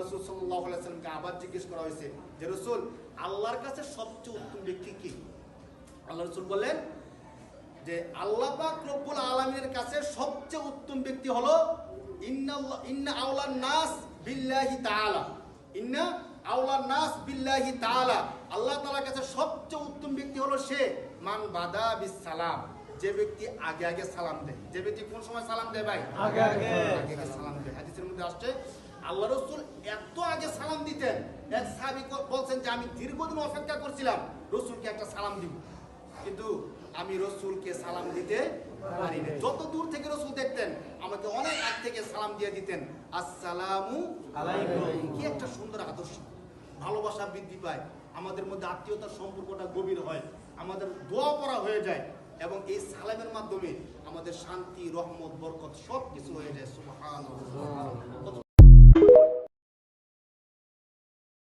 রাসূল সাল্লাল্লাহু আলাইহি ওয়াসাল্লামকে আবার জিজ্ঞেস করা হয়েছে যে রাসূল আল্লাহর কাছে সবচেয়ে উত্তম ব্যক্তি কি? আল্লাহ রাসূল বলেন যে আল্লাহ পাক রব্বুল আলামিনের কাছে সবচেয়ে উত্তম ব্যক্তি হলো ইন্না আওলান নাস বিল্লাহি তাআলা, ইন্না আওলান নাস বিল্লাহি তাআলা, আল্লাহ তাআলার কাছে সবচেয়ে উত্তম ব্যক্তি হলো সে মান বাদা বিস সালাম, যে ব্যক্তি আগে আগে সালাম দেয়। যে ব্যক্তি কোন সময় সালাম দেয় ভাই? আগে আগে সালাম দেয়। হাদিসের মধ্যে আসছে আল্লাহ রাসূল এত আগে সালাম দিতেন, এক সাহাবী বলছেন যে আমি দীর্ঘদিন অপেক্ষা করছিলাম রাসূলকে একটা সালাম দিব, কিন্তু আমি রাসূলকে সালাম দিতে পারিনি। যত দূর থেকে রাসূল দেখতেন আমাকে অনেক আগ থেকে সালাম দিয়ে দিতেন, আসসালামু আলাইকুম। কি একটা সুন্দর আদর্শ, ভালোবাসা বৃদ্ধি পায়, আমাদের মধ্যে আত্মীয়তার সম্পর্কটা গভীর হয়, আমাদের দোয়া পড়া হয়ে যায়, এবং এই সালামের মাধ্যমে আমাদের শান্তি, রহমত, বরকত সব কিছু হয়ে যায়। সুবহানাল্লাহ।